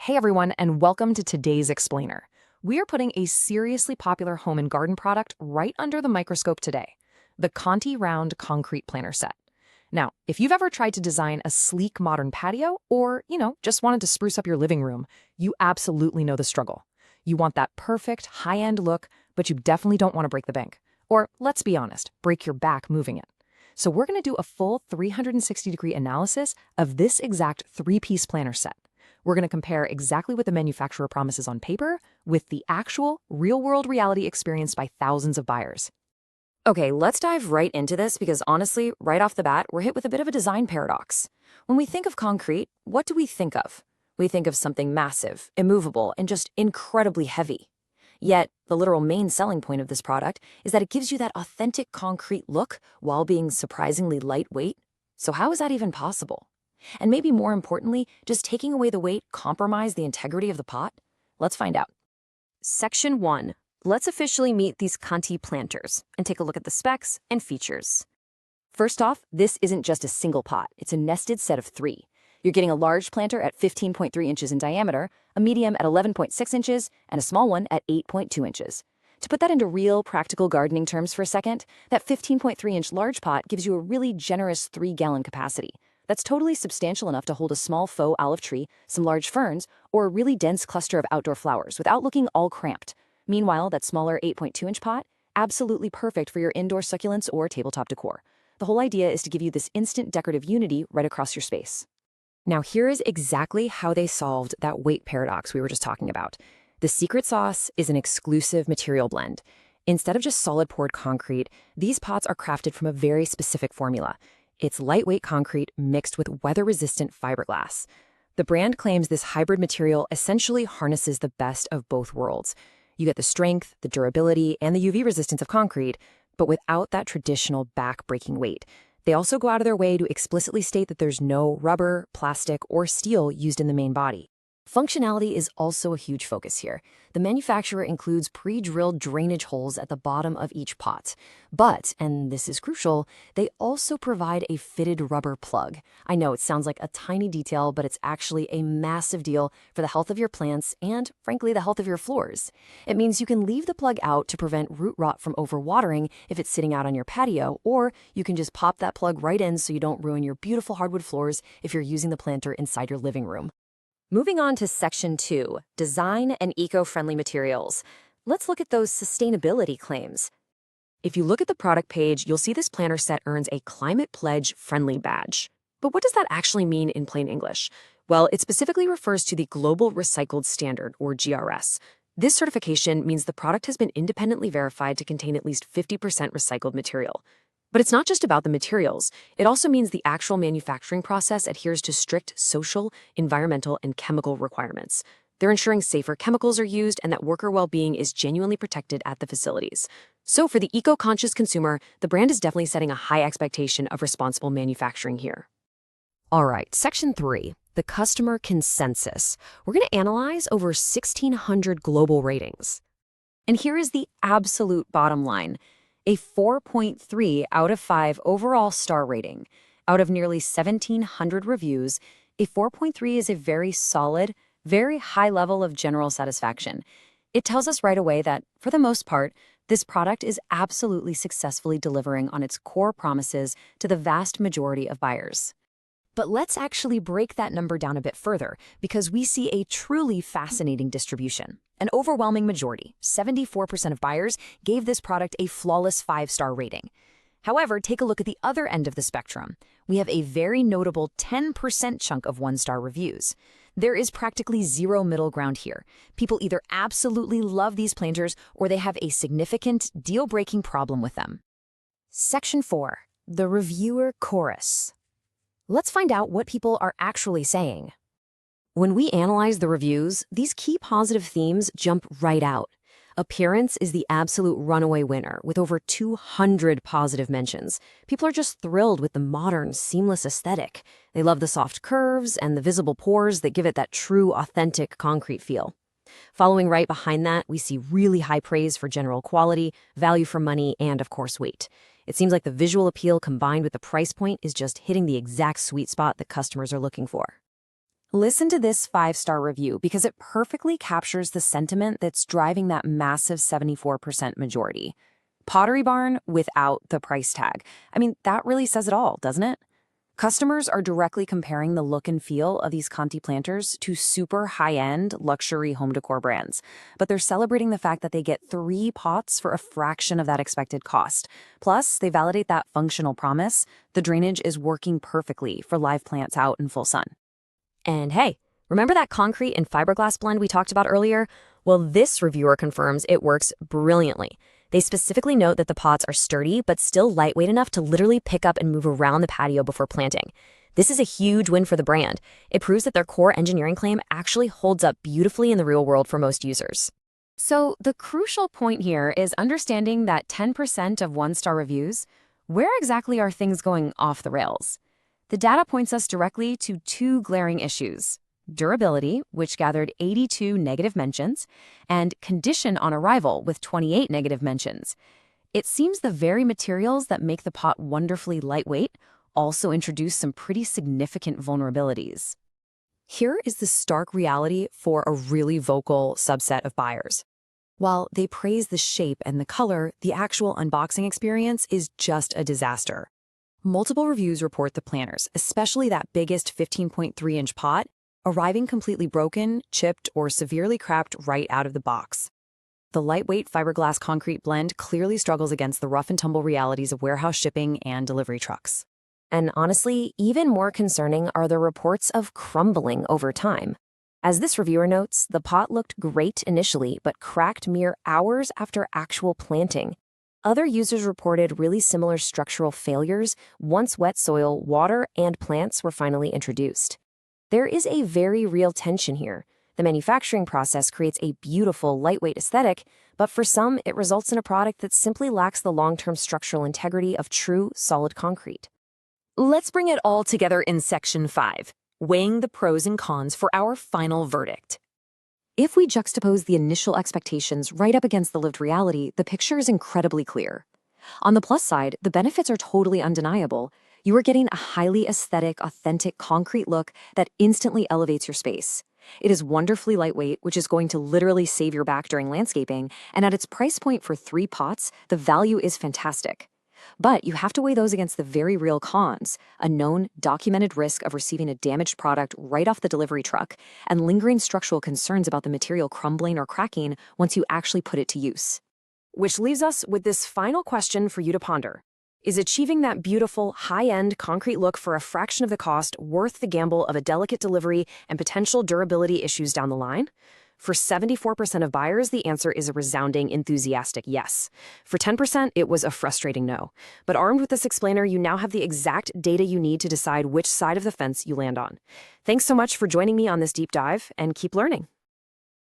Hey everyone, and welcome to today's Explainer. We are putting a seriously popular home and garden product right under the microscope today, the Conti Round Concrete Planter Set. Now, if you've ever tried to design a sleek modern patio or, just wanted to spruce up your living room, you absolutely know the struggle. You want that perfect, high-end look, but you definitely don't want to break the bank. Or, let's be honest, break your back moving it. So we're going to do a full 360-degree analysis of this exact three-piece planter set. We're going to compare exactly what the manufacturer promises on paper with the actual, real-world reality experienced by thousands of buyers. Okay, let's dive right into this because honestly, right off the bat, we're hit with a bit of a design paradox. When we think of concrete, what do we think of? We think of something massive, immovable, and just incredibly heavy. Yet, the literal main selling point of this product is that it gives you that authentic concrete look while being surprisingly lightweight. So how is that even possible? And maybe more importantly, does taking away the weight compromise the integrity of the pot? Let's find out. Section 1. Let's officially meet these Conti planters and take a look at the specs and features. First off, this isn't just a single pot, it's a nested set of 3. You're getting a large planter at 15.3 inches in diameter, a medium at 11.6 inches, and a small one at 8.2 inches. To put that into real, practical gardening terms for a second, that 15.3-inch large pot gives you a really generous 3-gallon capacity. That's totally substantial enough to hold a small faux olive tree, some large ferns, or a really dense cluster of outdoor flowers without looking all cramped. Meanwhile, that smaller 8.2-inch pot, absolutely perfect for your indoor succulents or tabletop decor. The whole idea is to give you this instant decorative unity right across your space. Now, here is exactly how they solved that weight paradox we were just talking about. The secret sauce is an exclusive material blend. Instead of just solid poured concrete, these pots are crafted from a very specific formula. It's lightweight concrete mixed with weather-resistant fiberglass. The brand claims this hybrid material essentially harnesses the best of both worlds. You get the strength, the durability, and the UV resistance of concrete, but without that traditional back-breaking weight. They also go out of their way to explicitly state that there's no rubber, plastic, or steel used in the main body. Functionality is also a huge focus here. The manufacturer includes pre-drilled drainage holes at the bottom of each pot. But, and this is crucial, they also provide a fitted rubber plug. I know it sounds like a tiny detail, but it's actually a massive deal for the health of your plants and, frankly, the health of your floors. It means you can leave the plug out to prevent root rot from overwatering if it's sitting out on your patio, or you can just pop that plug right in so you don't ruin your beautiful hardwood floors if you're using the planter inside your living room. Moving on to Section 2, Design and Eco-Friendly Materials. Let's look at those sustainability claims. If you look at the product page, you'll see this planter set earns a Climate Pledge Friendly badge. But what does that actually mean in plain English? Well, it specifically refers to the Global Recycled Standard, or GRS. This certification means the product has been independently verified to contain at least 50% recycled material. But it's not just about the materials. It also means the actual manufacturing process adheres to strict social, environmental, and chemical requirements. They're ensuring safer chemicals are used and that worker well-being is genuinely protected at the facilities. So for the eco-conscious consumer, the brand is definitely setting a high expectation of responsible manufacturing here. All right, Section 3, the customer consensus. We're going to analyze over 1,600 global ratings. And here is the absolute bottom line. A 4.3 out of 5 overall star rating. Out of nearly 1,700 reviews, a 4.3 is a very solid, very high level of general satisfaction. It tells us right away that, for the most part, this product is absolutely successfully delivering on its core promises to the vast majority of buyers. But let's actually break that number down a bit further because we see a truly fascinating distribution. An overwhelming majority, 74% of buyers, gave this product a flawless 5-star rating. However, take a look at the other end of the spectrum. We have a very notable 10% chunk of 1-star reviews. There is practically zero middle ground here. People either absolutely love these planters or they have a significant, deal-breaking problem with them. Section 4. The Reviewer Chorus. Let's find out what people are actually saying. When we analyze the reviews, these key positive themes jump right out. Appearance is the absolute runaway winner, with over 200 positive mentions. People are just thrilled with the modern, seamless aesthetic. They love the soft curves and the visible pores that give it that true, authentic concrete feel. Following right behind that, we see really high praise for general quality, value for money, and of course weight. It seems like the visual appeal combined with the price point is just hitting the exact sweet spot that customers are looking for. Listen to this 5-star review because it perfectly captures the sentiment that's driving that massive 74% majority. Pottery Barn without the price tag. I mean, that really says it all, doesn't it? Customers are directly comparing the look and feel of these Conti planters to super high-end luxury home decor brands, but they're celebrating the fact that they get 3 pots for a fraction of that expected cost. Plus, they validate that functional promise: the drainage is working perfectly for live plants out in full sun. And hey, remember that concrete and fiberglass blend we talked about earlier? Well, this reviewer confirms it works brilliantly. They specifically note that the pots are sturdy but still lightweight enough to literally pick up and move around the patio before planting. This is a huge win for the brand. It proves that their core engineering claim actually holds up beautifully in the real world for most users. So the crucial point here is understanding that 10% of 1-star reviews, where exactly are things going off the rails? The data points us directly to 2 glaring issues: durability, which gathered 82 negative mentions, and condition on arrival with 28 negative mentions. It seems the very materials that make the pot wonderfully lightweight also introduce some pretty significant vulnerabilities. Here is the stark reality for a really vocal subset of buyers. While they praise the shape and the color, the actual unboxing experience is just a disaster. Multiple reviews report the planters, especially that biggest 15.3-inch pot, arriving completely broken, chipped, or severely cracked right out of the box. The lightweight fiberglass concrete blend clearly struggles against the rough-and-tumble realities of warehouse shipping and delivery trucks. And honestly, even more concerning are the reports of crumbling over time. As this reviewer notes, the pot looked great initially, but cracked mere hours after actual planting. Other users reported really similar structural failures once wet soil, water, and plants were finally introduced. There is a very real tension here. The manufacturing process creates a beautiful, lightweight aesthetic, but for some, it results in a product that simply lacks the long-term structural integrity of true, solid concrete. Let's bring it all together in Section 5, weighing the pros and cons for our final verdict. If we juxtapose the initial expectations right up against the lived reality, the picture is incredibly clear. On the plus side, the benefits are totally undeniable. You are getting a highly aesthetic, authentic concrete look that instantly elevates your space. It is wonderfully lightweight, which is going to literally save your back during landscaping, and at its price point for 3 pots, the value is fantastic. But you have to weigh those against the very real cons: a known, documented risk of receiving a damaged product right off the delivery truck, and lingering structural concerns about the material crumbling or cracking once you actually put it to use. Which leaves us with this final question for you to ponder. Is achieving that beautiful, high-end concrete look for a fraction of the cost worth the gamble of a delicate delivery and potential durability issues down the line? For 74% of buyers, the answer is a resounding, enthusiastic yes. For 10%, it was a frustrating no. But armed with this explainer, you now have the exact data you need to decide which side of the fence you land on. Thanks so much for joining me on this deep dive, and keep learning.